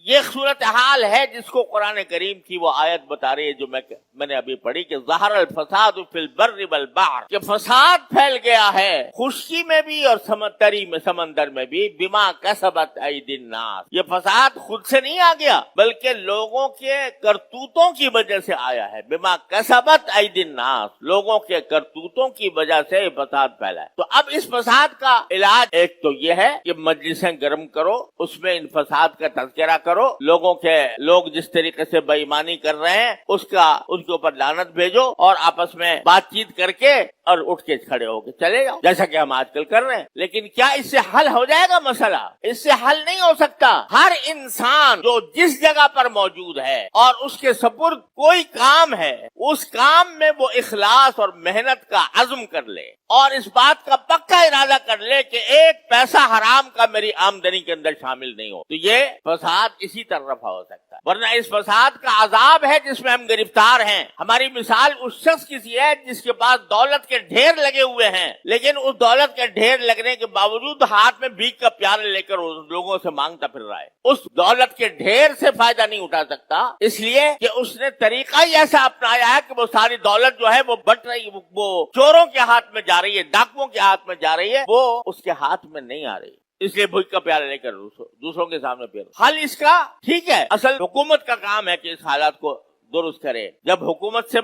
یہ صورتحال ہے جس کو قرآن کریم کی وہ آیت بتا رہی ہے جو میں نے ابھی پڑھی کہ ظہر الفساد فی البر والبحر، کہ فساد پھیل گیا ہے خشکی میں بھی اور سمندر میں بھی، بما کسبت ایدی الناس، یہ فساد خود سے نہیں آ گیا بلکہ لوگوں کے کرتوتوں کی وجہ سے آیا ہے، بما کسبت ایدی الناس، لوگوں کے کرتوتوں کی وجہ سے یہ فساد پھیلا ہے۔ تو اب اس فساد کا علاج ایک تو یہ ہے کہ مجلسیں گرم کرو، اس میں ان فساد کا تذکرہ کرو، لوگ جس طریقے سے بے ایمانی کر رہے ہیں ان کے اوپر لعنت بھیجو، اور آپس میں بات چیت کر کے اور اٹھ کے کھڑے ہو کے چلے جاؤ، جیسا کہ ہم آج کل کر رہے ہیں۔ لیکن کیا اس سے حل ہو جائے گا مسئلہ؟ اس سے حل نہیں ہو سکتا۔ ہر انسان جو جس جگہ پر موجود ہے اور اس کے سپرد کوئی کام ہے، اس کام میں وہ اخلاص اور محنت کا عزم کر لے اور اس بات کا پکا ارادہ کر لے کہ ایک پیسہ حرام کا میری آمدنی کے اندر شامل نہیں ہو، تو یہ فساد اسی طرف ہو سکتا ہے۔ ورنہ اس فساد کا عذاب ہے جس میں ہم گرفتار ہیں۔ ہماری مثال اس شخص کی سی ہے جس کے پاس دولت کے ڈھیر لگے ہوئے ہیں، لیکن اس دولت کے ڈھیر لگنے کے باوجود ہاتھ میں بھیک کا پیالے لے کر لوگوں سے مانگتا پھر رہا ہے۔ اس دولت کے ڈھیر سے فائدہ نہیں اٹھا سکتا، اس لیے کہ اس نے طریقہ ہی ایسا اپنایا ہے کہ وہ ساری دولت جو ہے وہ بٹ رہی، وہ چوروں کے ہاتھ میں جا رہی ہے، ڈاکوؤں کے ہاتھ میں جا رہی ہے، وہ اس کے ہاتھ میں نہیں آ رہی، اس لیے بھوک کا پیالہ لے کر دوسروں کے سامنے پی رہا۔ حل اس کا ٹھیک ہے، اصل حکومت کا کام ہے کہ اس حالات کو درست کرے۔ جب حکومت سے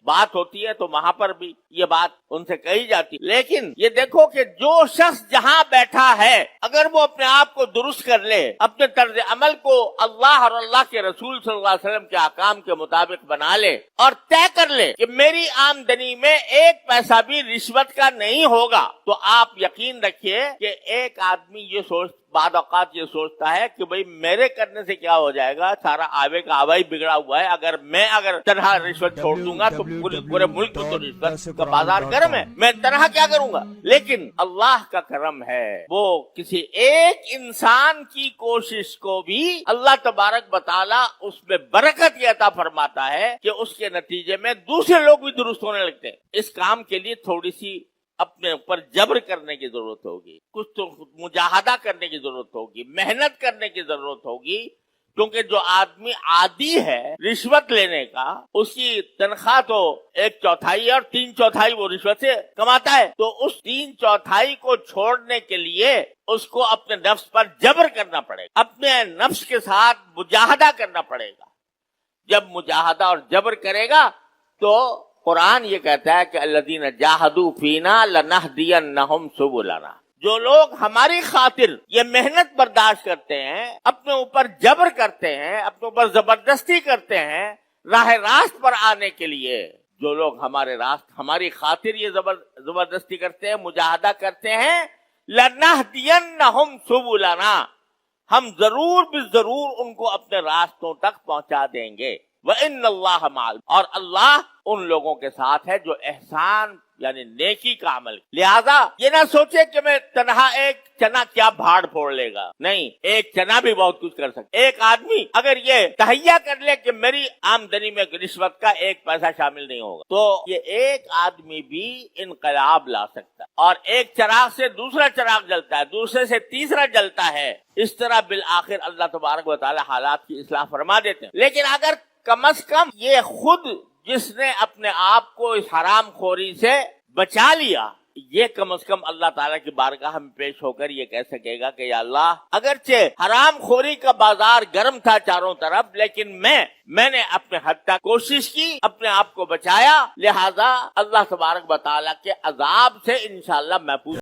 بات ہوتی ہے تو وہاں پر بھی یہ بات ان سے کہی جاتی، لیکن یہ دیکھو کہ جو شخص جہاں بیٹھا ہے اگر وہ اپنے آپ کو درست کر لے، اپنے طرز عمل کو اللہ اور اللہ کے رسول صلی اللہ علیہ وسلم کے احکام کے مطابق بنا لے اور طے کر لے کہ میری آمدنی میں ایک پیسہ بھی رشوت کا نہیں ہوگا، تو آپ یقین رکھیے کہ ایک آدمی بعد اوقات یہ سوچتا ہے کہ بھئی میرے کرنے سے کیا ہو جائے گا، سارا آوے کا آوا ہی بگڑا ہوا ہے، اگر تنہا رشوت چھوڑ دوں گا تو پورے ملک میں تو رشوت کا بازار گرم ہے، میں تنہا کیا کروں گا؟ لیکن اللہ کا کرم ہے، وہ کسی ایک انسان کی کوشش کو بھی اللہ تبارک و تعالی اس میں برکت یہ عطا فرماتا ہے کہ اس کے نتیجے میں دوسرے لوگ بھی درست ہونے لگتے ہیں۔ اس کام کے لیے تھوڑی سی اپنے اوپر جبر کرنے کی ضرورت ہوگی، کچھ تو مجاہدہ کرنے کی ضرورت ہوگی، محنت کرنے کی ضرورت ہوگی، کیونکہ جو آدمی عادی ہے رشوت لینے کا، اس کی تنخواہ تو 1/4 اور 3/4 وہ رشوت سے کماتا ہے، تو اس 3/4 کو چھوڑنے کے لیے اس کو اپنے نفس پر جبر کرنا پڑے گا، اپنے نفس کے ساتھ مجاہدہ کرنا پڑے گا۔ جب مجاہدہ اور جبر کرے گا تو قرآن یہ کہتا ہے کہ الذین جاہدوا فینا لنہدینہم سبلنا، جو لوگ ہماری خاطر یہ محنت برداشت کرتے ہیں، اپنے اوپر جبر کرتے ہیں، اپنے اوپر زبردستی کرتے ہیں راہ راست پر آنے کے لیے، جو لوگ ہماری خاطر یہ زبردستی کرتے ہیں، مجاہدہ کرتے ہیں، لنہدینہم سبلنا، ہم ضرور بالضرور ان کو اپنے راستوں تک پہنچا دیں گے۔ وَإِنَّ اللَّهَ مَعَ، اور اللہ ان لوگوں کے ساتھ ہے جو احسان یعنی نیکی کا عمل۔ لہذا یہ نہ سوچے کہ میں تنہا ایک چنا کیا بھاڑ پھوڑ لے گا، نہیں، ایک چنا بھی بہت کچھ کر سکتا۔ ایک آدمی اگر یہ تہیہ کر لے کہ میری آمدنی میں رشوت کا ایک پیسہ شامل نہیں ہوگا، تو یہ ایک آدمی بھی انقلاب لا سکتا ہے، اور ایک چراغ سے دوسرا چراغ جلتا ہے، دوسرے سے تیسرا جلتا ہے، اس طرح بالآخر اللہ تبارک و تعالی حالات کی اصلاح فرما دیتے ہیں۔ لیکن اگر کم از کم یہ خود جس نے اپنے آپ کو اس حرام خوری سے بچا لیا، یہ کم از کم اللہ تعالیٰ کی بارگاہ میں پیش ہو کر یہ کہہ سکے گا کہ یا اللہ، اگرچہ حرام خوری کا بازار گرم تھا چاروں طرف، لیکن میں نے اپنے حد تک کوشش کی، اپنے آپ کو بچایا، لہذا اللہ تبارک و تعالیٰ کے عذاب سے انشاءاللہ محفوظ